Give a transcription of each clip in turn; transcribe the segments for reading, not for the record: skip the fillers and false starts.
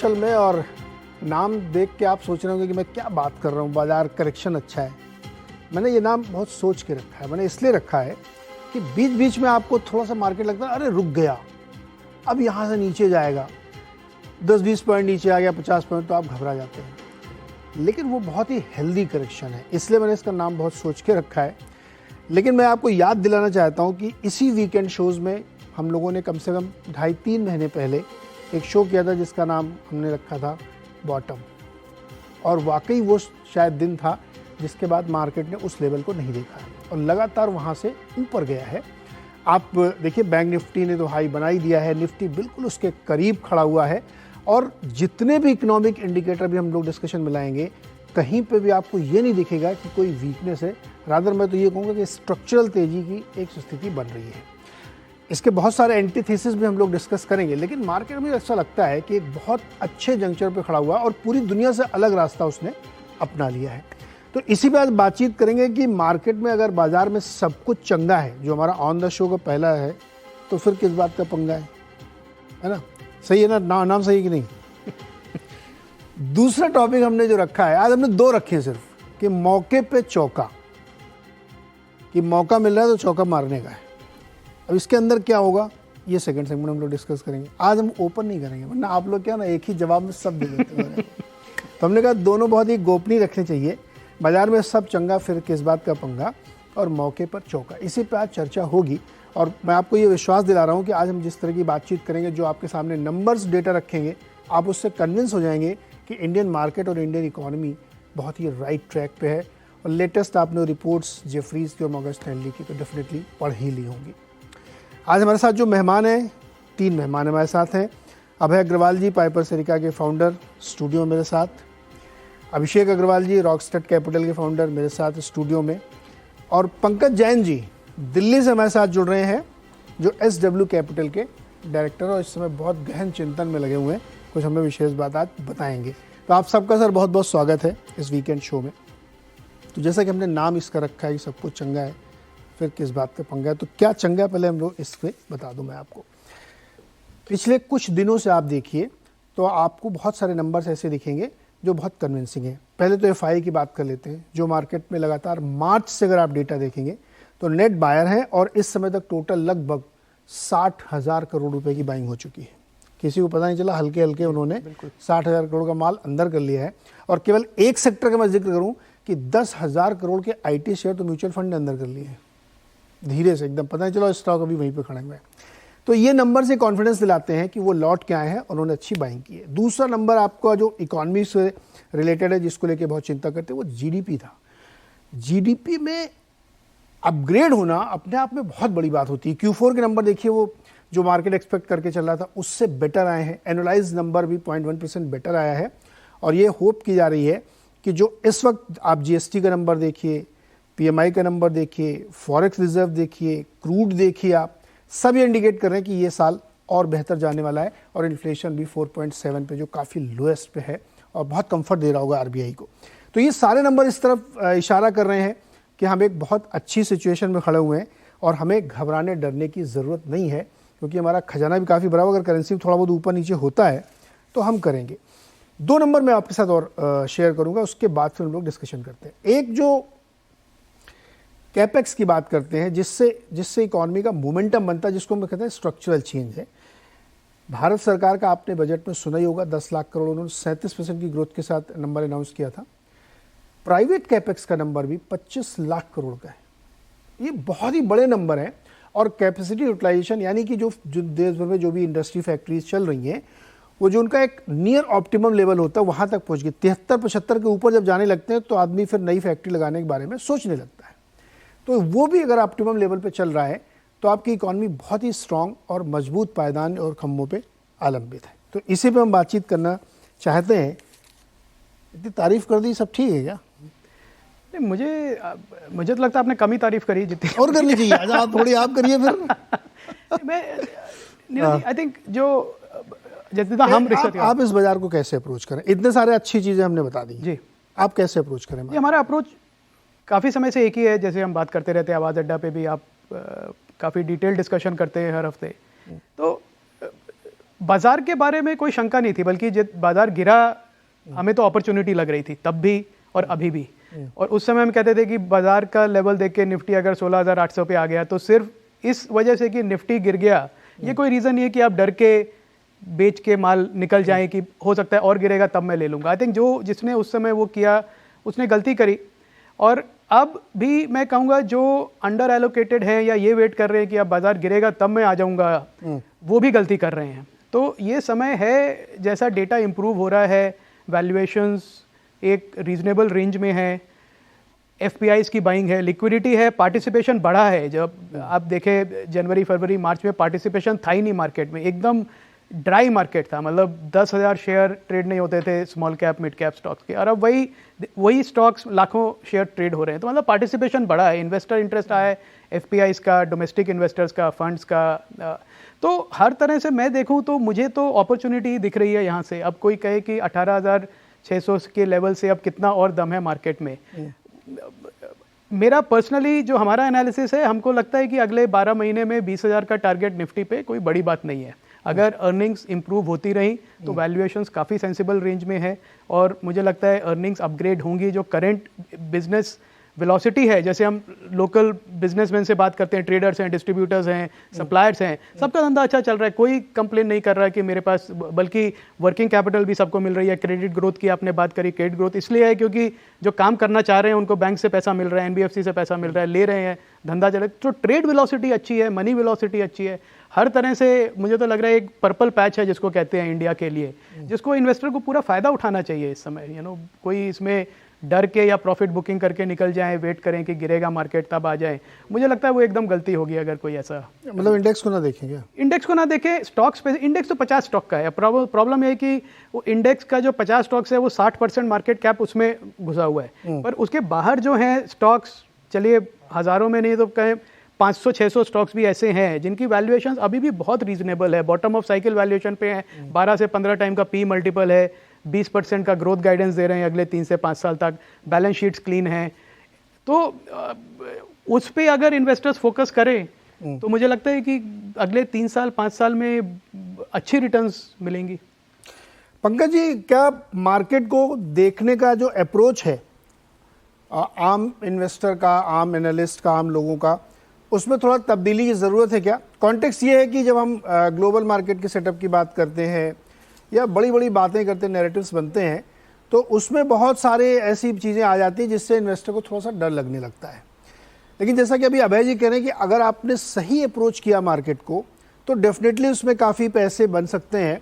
चल में और नाम देख के आप सोच रहे होंगे कि मैं क्या बात कर रहा हूँ, बाजार करेक्शन अच्छा है। मैंने ये नाम बहुत सोच के रखा है। मैंने इसलिए रखा है कि बीच बीच में आपको थोड़ा सा मार्केट लगता है अरे रुक गया, अब यहाँ से नीचे जाएगा, 10-20 पॉइंट नीचे आ गया, 50 पॉइंट, तो आप घबरा जाते हैं। लेकिन वो बहुत ही हेल्दी करेक्शन है, इसलिए मैंने इसका नाम बहुत सोच के रखा है। लेकिन मैं आपको याद दिलाना चाहता हूँ कि इसी वीकेंड शोज़ में हम लोगों ने कम से कम 2.5-3 महीने पहले एक शो किया था जिसका नाम हमने रखा था बॉटम, और वाकई वो शायद दिन था जिसके बाद मार्केट ने उस लेवल को नहीं देखा है और लगातार वहाँ से ऊपर गया है। आप देखिए बैंक निफ्टी ने तो हाई बना ही दिया है, निफ्टी बिल्कुल उसके करीब खड़ा हुआ है, और जितने भी इकोनॉमिक इंडिकेटर भी हम लोग डिस्कशन में लाएंगे कहीं पे भी आपको ये नहीं दिखेगा कि कोई वीकनेस है। रादर मैं तो ये कहूँगा कि स्ट्रक्चरल तेज़ी की एक स्थिति बन रही है। इसके बहुत सारे एंटीथेसिस भी हम लोग डिस्कस करेंगे, लेकिन मार्केट में ऐसा लगता है कि एक बहुत अच्छे जंक्चर पे खड़ा हुआ और पूरी दुनिया से अलग रास्ता उसने अपना लिया है। तो इसी पे आज बातचीत करेंगे कि मार्केट में अगर बाजार में सब कुछ चंगा है, जो हमारा ऑन द शो का पहला है, तो फिर किस बात का पंगा है ना? सही है ना? नाम सही कि नहीं? दूसरा टॉपिक हमने जो रखा है, आज हमने 2 रखे हैं सिर्फ, कि मौके पे चौका, कि मौका मिल रहा है तो चौका मारने का है। अब इसके अंदर क्या होगा ये सेकंड सेगमेंट हम लोग डिस्कस करेंगे। आज हम ओपन नहीं करेंगे, वरना आप लोग क्या ना एक ही जवाब में सब दे देते हैं। तो हमने कहा दोनों बहुत ही गोपनीय रखने चाहिए। बाजार में सब चंगा फिर किस बात का पंगा, और मौके पर चौका, इसी पे आज चर्चा होगी। और मैं आपको ये विश्वास दिला रहा हूँ कि आज हम जिस तरह की बातचीत करेंगे, जो आपके सामने नंबर्स डेटा रखेंगे, आप उससे कन्विंस हो जाएंगे कि इंडियन मार्केट और इंडियन इकोनॉमी बहुत ही राइट ट्रैक पे है। और लेटेस्ट आपने रिपोर्ट्स जेफरीज की और मॉर्गन स्टैनली की तो डेफिनेटली पढ़ ही ली होंगी। आज हमारे साथ जो मेहमान हैं, 3 मेहमान हमारे साथ हैं। अभय अग्रवाल जी, पाइपर सेरिका के फाउंडर, स्टूडियो मेरे साथ। अभिषेक अग्रवाल जी, रॉकस्टार कैपिटल के फाउंडर, मेरे साथ स्टूडियो में। और पंकज जैन जी दिल्ली से हमारे साथ जुड़ रहे हैं, जो SW कैपिटल के डायरेक्टर और इस समय बहुत गहन चिंतन में लगे हुए हैं, कुछ हमें विशेष बात आज बताएंगे। तो आप सबका सर बहुत बहुत स्वागत है इस वीकेंड शो में। तो जैसा कि हमने नाम इसका रखा है कि सब कुछ चंगा है फिर किस बात का पंगा है, तो क्या चंगा है पहले हम लोग इस पे बता दूं मैं आपको। पिछले कुछ दिनों से आप देखिए तो आपको बहुत सारे नंबर्स ऐसे दिखेंगे जो बहुत कन्विंसिंग हैं। पहले तो FI की बात कर लेते हैं, जो मार्केट में लगातार मार्च से अगर आप डेटा देखेंगे तो नेट बायर है, और इस समय तक टोटल लगभग 60,000 करोड़ रुपए की बाइंग हो चुकी है। किसी को पता नहीं चला, हल्के हल्के उन्होंने 60,000 करोड़ का माल अंदर कर लिया है। और केवल एक सेक्टर का मैं जिक्र करूं कि 10,000 करोड़ के IT शेयर तो म्यूचुअल फंड ने अंदर कर लिए हैं, धीरे से, एकदम पता नहीं चला स्टॉक अभी वहीं पे खड़े हुए हैं। तो ये नंबर से कॉन्फिडेंस दिलाते हैं कि वो लौट के आए हैं और उन्होंने अच्छी बाइंग की है। दूसरा नंबर आपका जो इकोनॉमी से रिलेटेड है, जिसको लेके बहुत चिंता करते हैं, वो GDP था। GDP में अपग्रेड होना अपने आप में बहुत बड़ी बात होती है। Q4 के नंबर देखिए, वो जो मार्केट एक्सपेक्ट करके चल रहा था उससे बेटर आए हैं। एनुअलाइज नंबर भी 0.1% बेटर आया है, और ये होप की जा रही है कि जो इस वक्त आप GST का नंबर देखिए, PMI का नंबर देखिए, फॉरेक्स रिजर्व देखिए, क्रूड देखिए, आप सब ये इंडिकेट कर रहे हैं कि ये साल और बेहतर जाने वाला है। और इन्फ्लेशन भी 4.7 पे, जो काफ़ी लोएस्ट पे है और बहुत कंफर्ट दे रहा होगा RBI को। तो ये सारे नंबर इस तरफ इशारा कर रहे हैं कि हम एक बहुत अच्छी सिचुएशन में खड़े हुए हैं और हमें घबराने डरने की ज़रूरत नहीं है, क्योंकि हमारा खजाना भी काफ़ी बड़ा, अगर करेंसी में थोड़ा बहुत ऊपर नीचे होता है तो हम करेंगे। 2 नंबर मैं आपके साथ और शेयर करूँगा, उसके बाद फिर हम लोग डिस्कशन करते हैं। एक जो कैपेक्स की बात करते हैं, जिससे इकोनॉमी का मोमेंटम बनता है, जिसको हम कहते हैं स्ट्रक्चरल चेंज है। भारत सरकार का आपने बजट में सुना ही होगा, 10 लाख करोड़, उन्होंने 37% की ग्रोथ के साथ नंबर अनाउंस किया था। प्राइवेट कैपेक्स का नंबर भी 25 लाख करोड़ का है। ये बहुत ही बड़े नंबर हैं। और कैपेसिटी यूटिलाइजेशन, यानी कि जो देश भर में जो भी इंडस्ट्री फैक्ट्रीज चल रही हैं, वो जो उनका एक नियर ऑप्टिमम लेवल होता है वहाँ तक पहुँच गई। 73-75 के ऊपर जब जाने लगते हैं तो आदमी फिर नई फैक्ट्री लगाने के बारे में सोचने लगता है। तो वो भी अगर ऑप्टिमम लेवल पे चल रहा है तो आपकी इकोनॉमी बहुत ही स्ट्रांग और मजबूत पायदान और खम्भों पे आलंबित है। तो इसी पे हम बातचीत करना चाहते हैं। इतनी तारीफ कर दी, सब ठीक है क्या? नहीं, मुझे तो लगता है आपने कम ही तारीफ करी जितनी और करनी चाहिए। आप थोड़ी आप करिए फिर। मैं आई थिंक जो जितना हम आप इस बाजार को कैसे अप्रोच करें? इतने सारे अच्छी चीजें हमने बता दी जी, आप कैसे अप्रोच करें? हमारा अप्रोच काफ़ी समय से एक ही है। जैसे हम बात करते रहते हैं, आवाज़ अड्डा पे भी आप काफ़ी डिटेल डिस्कशन करते हैं हर हफ्ते। तो बाजार के बारे में कोई शंका नहीं थी, बल्कि जब बाजार गिरा हमें तो अपॉर्चुनिटी लग रही थी तब भी और अभी भी। और उस समय हम कहते थे कि बाजार का लेवल देख के निफ्टी अगर 16,800 पे आ गया तो सिर्फ इस वजह से कि निफ्टी गिर गया, ये कोई रीज़न नहीं है कि आप डर के बेच के माल निकल जाएं कि हो सकता है और गिरेगा तब मैं ले लूँगा। आई थिंक जिसने उस समय वो किया उसने गलती करी। और अब भी मैं कहूँगा जो अंडर एलोकेटेड है या ये वेट कर रहे हैं कि अब बाजार गिरेगा तब मैं आ जाऊँगा, वो भी गलती कर रहे हैं। तो ये समय है, जैसा डेटा इम्प्रूव हो रहा है, वैल्यूएशंस एक रीजनेबल रेंज में है, एफपीआईज की बाइंग है, लिक्विडिटी है, पार्टिसिपेशन बढ़ा है। जब आप देखें जनवरी फरवरी मार्च में पार्टिसिपेशन था ही नहीं मार्केट में, एकदम ड्राई मार्केट था, मतलब 10,000 शेयर ट्रेड नहीं होते थे small cap mid cap stocks के, और अब वही स्टॉक्स लाखों शेयर ट्रेड हो रहे हैं। तो मतलब पार्टिसिपेशन बढ़ा है, इन्वेस्टर इंटरेस्ट आया है, एफपीआईज का, डोमेस्टिक इन्वेस्टर्स का, फंड्स का। तो हर तरह से मैं देखूं तो मुझे तो अपॉर्चुनिटी दिख रही है यहाँ से। अब कोई कहे कि 18,600 के लेवल से अब कितना और दम है मार्केट में, मेरा पर्सनली जो हमारा एनालिसिस है, हमको लगता है कि अगले 12 महीने में 20,000 का टारगेट निफ्टी पे कोई बड़ी बात नहीं है। अगर अर्निंग्स इंप्रूव होती रही तो वैल्यूएशंस काफ़ी सेंसिबल रेंज में है, और मुझे लगता है अर्निंग्स अपग्रेड होंगी। जो करंट बिजनेस वेलोसिटी है, जैसे हम लोकल बिजनेसमैन से बात करते हैं, ट्रेडर्स हैं, डिस्ट्रीब्यूटर्स हैं, सप्लायर्स हैं, सबका धंधा अच्छा चल रहा है, कोई कंप्लेन नहीं कर रहा है कि मेरे पास, बल्कि वर्किंग कैपिटल भी सबको मिल रही है। क्रेडिट ग्रोथ की आपने बात करी, क्रेडिट ग्रोथ इसलिए है क्योंकि जो काम करना चाह रहे हैं उनको बैंक से पैसा मिल रहा है, एनबीएफसी से पैसा मिल रहा है, ले रहे हैं, धंधा चल रहा है। तो ट्रेड वेलोसिटी अच्छी है, मनी वेलोसिटी अच्छी है, हर तरह से मुझे तो लग रहा है एक पर्पल पैच है जिसको कहते हैं इंडिया के लिए, जिसको इन्वेस्टर को पूरा फायदा उठाना चाहिए इस समय। कोई इसमें डर के या प्रॉफिट बुकिंग करके निकल जाएं, वेट करें कि गिरेगा मार्केट तब आ जाए, मुझे लगता है वो एकदम गलती होगी अगर कोई ऐसा। मतलब इंडेक्स को ना देखें क्या? इंडेक्स को ना देखें, स्टॉक्स पे। इंडेक्स तो 50 स्टॉक का है। प्रॉब्लम है कि वो इंडेक्स का जो 50 स्टॉक्स है वो 60% मार्केट कैप उसमें घुसा हुआ है, पर उसके बाहर जो है स्टॉक्स, चलिए हज़ारों में नहीं तो कहें 500-600 स्टॉक्स भी ऐसे हैं जिनकी वैल्यूएशन अभी भी बहुत रीजनेबल है, बॉटम ऑफ साइकिल वैल्यूएशन पे है, 12 से 15 टाइम का पी मल्टीपल है, 20% का ग्रोथ गाइडेंस दे रहे हैं अगले 3 से 5 साल तक, बैलेंस शीट्स क्लीन हैं। तो उस पे अगर इन्वेस्टर्स फोकस करें तो मुझे लगता है कि अगले 3 साल 5 साल में अच्छी रिटर्न्स मिलेंगी। पंकज जी, क्या मार्केट को देखने का जो अप्रोच है आम इन्वेस्टर का, आम एनालिस्ट का, आम लोगों का, उसमें थोड़ा तब्दीली की ज़रूरत है क्या? कॉन्टेक्स्ट ये है कि जब हम ग्लोबल मार्केट के सेटअप की बात करते हैं या बड़ी बड़ी बातें करते हैं, नैरेटिव्स बनते हैं, तो उसमें बहुत सारे ऐसी चीज़ें आ जाती हैं जिससे इन्वेस्टर को थोड़ा सा डर लगने लगता है। लेकिन जैसा कि अभी अभय जी कह रहे हैं कि अगर आपने सही अप्रोच किया मार्केट को तो डेफिनेटली उसमें काफ़ी पैसे बन सकते हैं,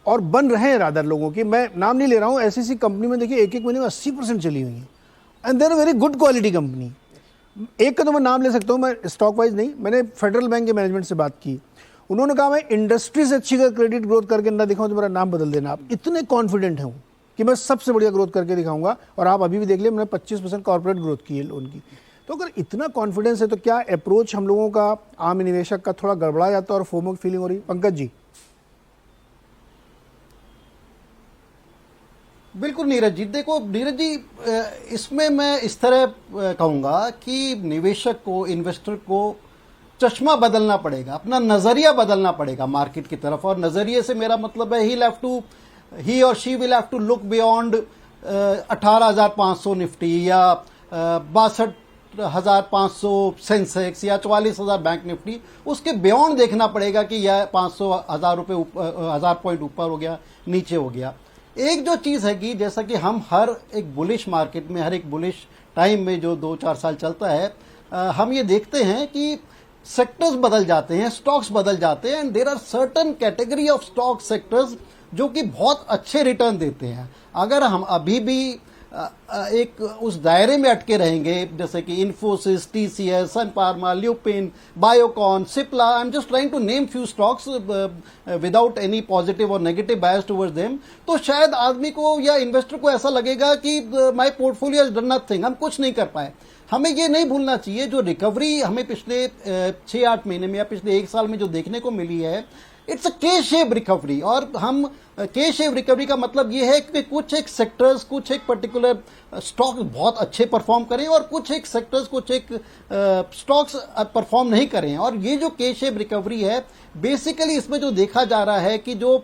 और बन रहे हैं रादर लोगों की। मैं नाम नहीं ले रहा हूँ, ऐसी कंपनी में देखिए एक महीने में 80% चली हुई है, and there very good quality company. एक का तो मैं नाम ले सकता हूँ, मैं स्टॉक वाइज नहीं, मैंने फेडरल बैंक के मैनेजमेंट से बात की, उन्होंने कहा मैं इंडस्ट्री से अच्छी क्रेडिट ग्रोथ करके ना दिखाऊं तो मेरा नाम बदल देना। आप इतने कॉन्फिडेंट हैं कि मैं सबसे बढ़िया ग्रोथ करके दिखाऊंगा, और आप अभी भी देख लिया मैंने 25% कॉर्पोरेट ग्रोथ की है लोन की। तो अगर इतना कॉन्फिडेंस है तो क्या अप्रोच हम लोगों का, आम निवेशक का, थोड़ा गड़बड़ा जाता है और फोमो की फीलिंग हो रही? पंकज जी। बिल्कुल नीरज जी, देखो नीरज जी, इसमें मैं इस तरह कहूंगा कि निवेशक को, इन्वेस्टर को चश्मा बदलना पड़ेगा, अपना नजरिया बदलना पड़ेगा मार्केट की तरफ। और नजरिए से मेरा मतलब है ही और she will have to look beyond 18,500 Nifty या 62,500 सेंसेक्स या 44,000 बैंक निफ्टी, उसके बियॉन्ड देखना पड़ेगा कि यह 500,000 पॉइंट ऊपर हो गया, नीचे हो गया। एक जो चीज है कि जैसा कि हम हर एक बुलिश मार्केट में, हर एक बुलिश टाइम में जो 2-4 साल चलता है, हम ये देखते हैं कि सेक्टर्स बदल जाते हैं, स्टॉक्स बदल जाते हैं, and there are certain category of stock sectors जो कि बहुत अच्छे रिटर्न देते हैं। अगर हम अभी भी एक उस दायरे में अटके रहेंगे, जैसे कि Infosys, TCS, Sun Pharma, Lupin, Biocon, Cipla, I am just trying to name few stocks without any positive और नेगेटिव बायस टुवर्ड्स देम, तो शायद आदमी को या इन्वेस्टर को ऐसा लगेगा कि my portfolio has done nothing, हम कुछ नहीं कर पाए। हमें ये नहीं भूलना चाहिए, जो रिकवरी हमें पिछले 6-8 महीने में या पिछले 1 साल में जो देखने को मिली है, इट्स अ के शेप रिकवरी। और हम के शेप रिकवरी का मतलब ये है कि कुछ एक सेक्टर्स, कुछ एक पर्टिकुलर स्टॉक बहुत अच्छे परफॉर्म करें और कुछ एक सेक्टर्स, कुछ एक स्टॉक्स परफॉर्म नहीं करें। और ये जो के शेप रिकवरी है, बेसिकली इसमें जो देखा जा रहा है कि जो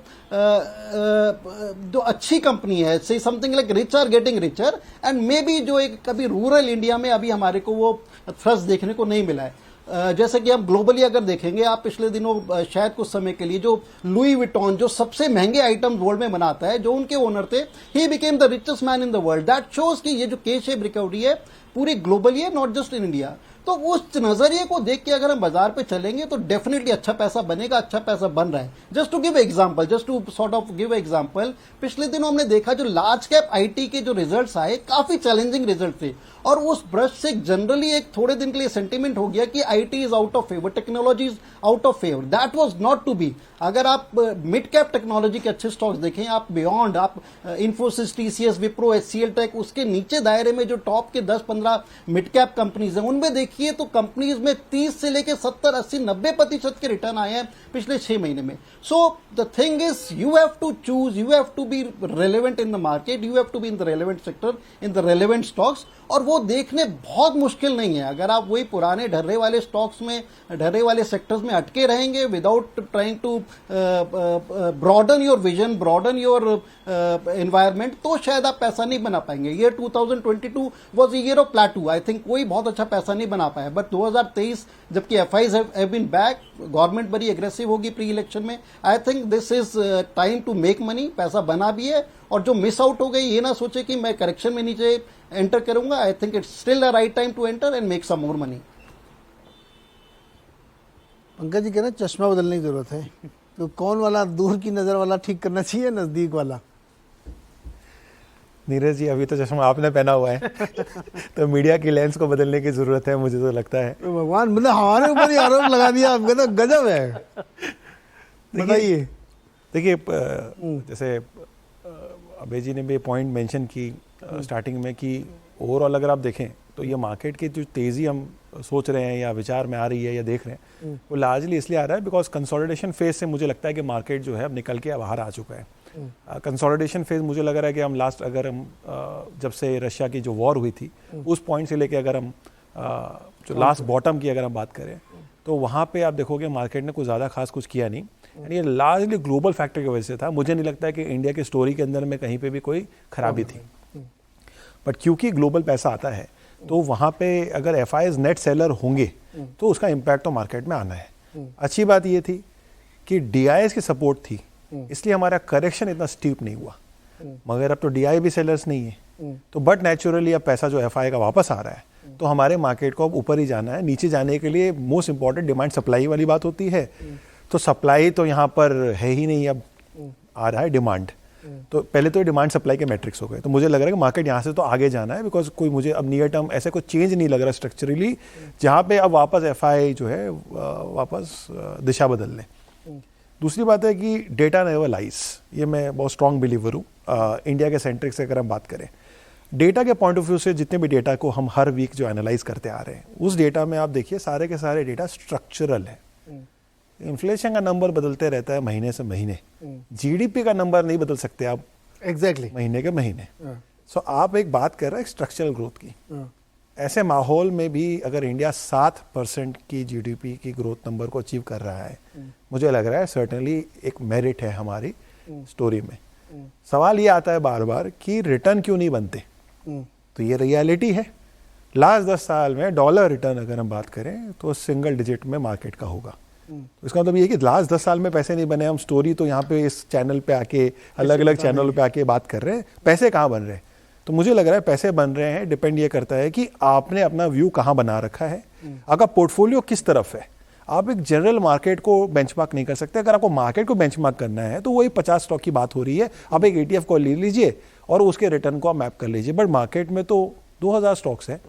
अच्छी कंपनी है, say something like rich are getting richer, and may be जो एक कभी रूरल इंडिया में अभी हमारे को वो थ्रस्ट देखने को नहीं मिला है। जैसे कि हम ग्लोबली अगर देखेंगे, आप पिछले दिनों शायद कुछ समय के लिए जो लुई विटॉन जो सबसे महंगे आइटम वर्ल्ड में बनाता है, जो उनके ओनर थे, he became the richest man in the world. That shows कि ये जो के शेप रिकवरी है पूरी ग्लोबली है, नॉट जस्ट इन इंडिया। तो उस नजरिए को देख के अगर हम बाजार पे चलेंगे तो डेफिनेटली अच्छा पैसा बनेगा, अच्छा पैसा बन रहा है। Just to give example, just to sort of give example, पिछले दिनों हमने देखा जो लार्ज कैप आईटी के जो रिजल्ट्स आए, काफी चैलेंजिंग रिजल्ट थे, और उस ब्रश से जनरली एक थोड़े दिन के लिए सेंटीमेंट हो गया कि IT is out of favour, technology is out of favour. That was not to be. अगर आप मिड कैप टेक्नोलॉजी के अच्छे स्टॉक्स देखें, आप बियॉन्ड, आप इन्फोसिस, टीसीएस, विप्रो, एचसीएल टेक, उसके नीचे दायरे में जो टॉप के 10-15 मिड कैप कंपनीज हैं, उनमें देखिए तो कंपनीज में 30 से लेकर 70, 80, 90% के रिटर्न आए हैं पिछले 6 महीने में। So the thing is, you have to choose, you have to be relevant in the market, you have to be in the relevant sector, in the relevant stocks, और वो देखने बहुत मुश्किल नहीं है। अगर आप वही पुराने ढर्रे वाले स्टॉक्स में, ढर्रे वाले सेक्टर्स में अटके रहेंगे without trying to broaden your vision, broaden your environment, तो शायद आप पैसा नहीं बना पाएंगे। Year 2022 was a year of plateau. I think कोई बहुत अच्छा पैसा नहीं बना पाया। बट 2023 जबकि FIIs have been back, government बड़ी एग्रेसिव होगी प्री इलेक्शन में, I think this is time to make money. पैसा बना भी है, और जो मिस आउट हो गई, ये ना सोचे कि मैं करेक्शन में नीचे एंटर करूंगा। I think it's still a right time to enter and make some more money. Pankaj ji कह रहे हैं चश्मा बदलने की जरूरत है, तो कौन वाला, दूर की नजर वाला ठीक करना चाहिए, नजदीक वाला? नीरज जी, अभी तो चश्मा आपने पहना हुआ है तो मीडिया की लेंस को बदलने की जरूरत है, मुझे तो लगता है। भगवान, मतलब हमारे ऊपर ही आरोप लगा दिया आपने, तो गजब है। बताइए। देखिए, जैसे अभय जी ने भी पॉइंट मेंशन की स्टार्टिंग में कि ओवरऑल अगर आप देखें तो ये मार्केट की जो तेज़ी हम सोच रहे हैं या विचार में आ रही है या देख रहे हैं, वो लार्जली इसलिए आ रहा है बिकॉज कंसोलिडेशन फेज से मुझे लगता है कि मार्केट जो है अब निकल के बाहर आ चुका है। कंसोलिडेशन फेज मुझे लग रहा है कि हम लास्ट, अगर हम जब से रशिया की जो वॉर हुई थी उस पॉइंट से लेके अगर हम जो लास्ट बॉटम की अगर हम बात करें, तो वहाँ पे आप देखोगे मार्केट ने कुछ ज़्यादा खास कुछ किया नहीं, यानी ये लार्जली ग्लोबल फैक्टर की वजह से था। मुझे नहीं लगता है कि इंडिया की स्टोरी के अंदर में कहीं पे भी कोई खराबी थी, बट क्योंकि ग्लोबल पैसा आता है तो वहाँ पे अगर एफआईज नेट सेलर होंगे तो उसका इम्पैक्ट तो मार्केट में आना है। अच्छी बात ये थी कि डीआईएस की सपोर्ट थी, इसलिए हमारा करेक्शन इतना स्टीप नहीं हुआ, मगर अब तो डीआई भी सेलर्स नहीं है, तो बट नेचुरली अब पैसा जो एफआई का वापस आ रहा है तो हमारे मार्केट को अब ऊपर ही जाना है। नीचे जाने के लिए मोस्ट इंपॉर्टेंट डिमांड सप्लाई वाली बात होती है, तो सप्लाई तो यहाँ पर है ही नहीं, अब आ रहा है डिमांड। तो पहले तो ये डिमांड सप्लाई के मैट्रिक्स हो गए, तो मुझे लग रहा है कि मार्केट यहाँ से तो आगे जाना है, बिकॉज कोई मुझे अब नियर टर्म ऐसे कोई चेंज नहीं लग रहा स्ट्रक्चरली, जहाँ पे अब वापस एफआई जो है वापस दिशा बदल ले। दूसरी बात है कि डेटा नेवर लाइज, ये मैं बहुत स्ट्रॉन्ग बिलीवर हूँ। इंडिया के सेंट्रिक से अगर हम बात करें, डेटा के पॉइंट ऑफ व्यू से जितने भी डेटा को हम हर वीक जो एनालाइज करते आ रहे हैं, उस डेटा में आप देखिए सारे के सारे डेटा स्ट्रक्चरल है। इन्फ्लेशन का नंबर बदलते रहता है महीने से महीने, जीडीपी का नंबर नहीं बदल सकते आप एग्जैक्टली महीने के महीने। सो आप एक बात कर रहे हैं स्ट्रक्चरल ग्रोथ की, ऐसे माहौल में भी अगर इंडिया 7% की जीडीपी की ग्रोथ नंबर को अचीव कर रहा है, मुझे लग रहा है सर्टेनली एक मेरिट है हमारी स्टोरी में। सवाल ये आता है बार बार कि रिटर्न क्यों नहीं बनते, तो ये रियलिटी है। लास्ट 10 साल में डॉलर रिटर्न अगर हम बात करें तो सिंगल डिजिट में मार्केट का होगा। तो इसका मतलब ये है कि लास्ट 10 साल में पैसे नहीं बने। हम स्टोरी तो यहाँ पे इस चैनल पे आके अलग अलग चैनल पे आके बात कर रहे हैं, पैसे कहाँ बन रहे हैं। तो मुझे लग रहा है पैसे बन रहे हैं, डिपेंड ये करता है कि आपने अपना व्यू कहाँ बना रखा है, आपका पोर्टफोलियो किस तरफ है। आप एक जनरल मार्केट को बेंचमार्क नहीं कर सकते। अगर आपको मार्केट को बेंचमार्क करना है तो वही 50 स्टॉक की बात हो रही है, आप एक ETF को ले लीजिए और उसके रिटर्न को आप मैप कर लीजिए। बट मार्केट में तो 2000 स्टॉक्स है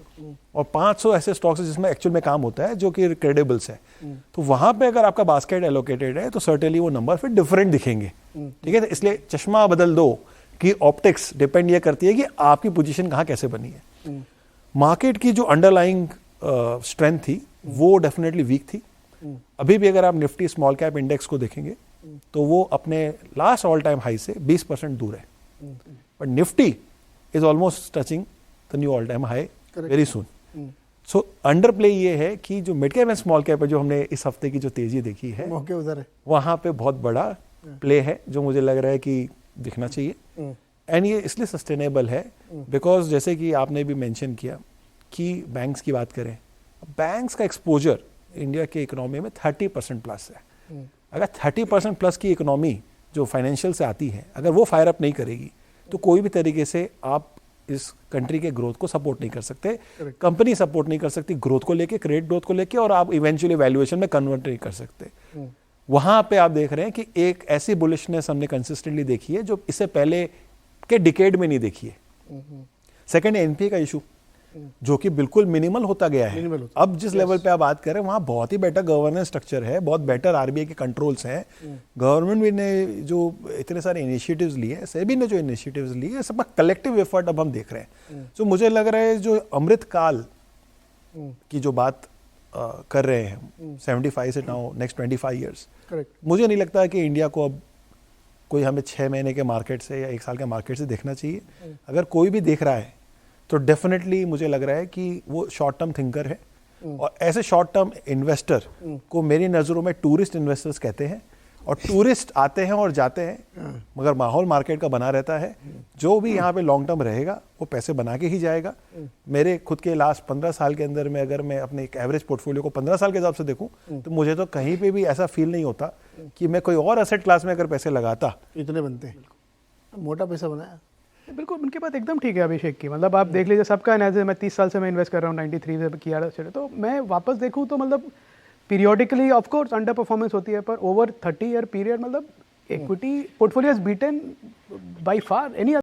और 500 ऐसे स्टॉक्स है जिसमें एक्चुअल में काम होता है, जो कि क्रेडिबल्स है। तो वहां पे अगर आपका बास्केट एलोकेटेड है तो सर्टेनली वो नंबर फिर डिफरेंट दिखेंगे। ठीक है, इसलिए चश्मा बदल दो कि ऑप्टिक्स डिपेंड ये करती है कि आपकी पोजीशन कहाँ कैसे बनी है। मार्केट की जो अंडरलाइंग स्ट्रेंथ थी वो डेफिनेटली वीक थी। अभी भी अगर आप निफ्टी स्मॉल कैप इंडेक्स को देखेंगे तो वो अपने लास्ट ऑल टाइम हाई से 20% दूर है, but Nifty is almost touching the knew all time high very soon. So under play ये है कि जो mid cap and small cap है, जो हमने इस हफ्ते की जो तेजी देखी है, मौके उधर है। वहां पे बहुत बड़ा प्ले है जो मुझे लग रहा है कि दिखना चाहिए। एंड ये इसलिए सस्टेनेबल है बिकॉज जैसे कि आपने भी मेंशन किया कि बैंक्स की बात करें, बैंक्स का एक्सपोजर इंडिया के इकोनॉमी में 30% प्लस है। अगर 30% प्लस की इकोनॉमी जो फाइनेंशियल से आती है, अगर वो फायर अप नहीं करेगी तो कोई भी तरीके से आप इस कंट्री के ग्रोथ को सपोर्ट नहीं कर सकते, कंपनी सपोर्ट नहीं कर सकती ग्रोथ को लेके, क्रेडिट ग्रोथ को लेके, और आप इवेंचुअली वैल्यूएशन में कन्वर्ट नहीं कर सकते। वहां पे आप देख रहे हैं कि एक ऐसी बुलिशनेस हमने कंसिस्टेंटली देखी है जो इससे पहले के डिकेड में नहीं देखी है। सेकंड एनपीए का इशू जो कि बिल्कुल मिनिमल होता गया है। अब जिस लेवल पे आप बात कर रहे हैं वहां बहुत ही बेटर गवर्नेंस स्ट्रक्चर है, बहुत बेटर आरबीआई के कंट्रोल्स हैं, गवर्नमेंट भी ने जो इतने सारे इनिशिएटिव्स लिए, सेबी ने जो इनिशिएटिव्स लिए, सबका कलेक्टिव एफर्ट अब हम देख रहे हैं। तो मुझे लग रहा है जो अमृत काल की जो बात कर रहे हैं 75 से नाउ नेक्स्ट 25 ईयर्स, मुझे नहीं लगता है कि इंडिया को अब कोई हमें 6 महीने के मार्केट से या 1 साल के मार्केट से देखना चाहिए। अगर कोई भी देख रहा है तो डेफिनेटली मुझे लग रहा है कि वो शॉर्ट टर्म थिंकर है, और ऐसे शॉर्ट टर्म इन्वेस्टर को मेरी नज़रों में टूरिस्ट इन्वेस्टर्स कहते हैं। और टूरिस्ट आते हैं और जाते हैं, मगर माहौल मार्केट का बना रहता है। जो भी यहाँ पे लॉन्ग टर्म रहेगा वो पैसे बना के ही जाएगा। मेरे खुद के लास्ट 15 साल के अंदर में अगर मैं अपने एक एवरेज पोर्टफोलियो को 15 साल के हिसाब से देखूं तो मुझे तो कहीं पे भी ऐसा फील नहीं होता कि मैं कोई और एसेट क्लास में अगर पैसे लगाता इतने बनते हैं। मोटा पैसा बनाया। बिल्कुल उनकी बात एकदम ठीक है अभिषेक की। मतलब आप देख लीजिए सबका एनालिसिस, मैं 30 साल से मैं इन्वेस्ट कर रहा हूँ, 93 से किया, तो मैं वापस देखूँ तो मतलब periodically of course under performance होती है, पर ओवर 30 ईयर पीरियड मतलब equity portfolio has beaten by far any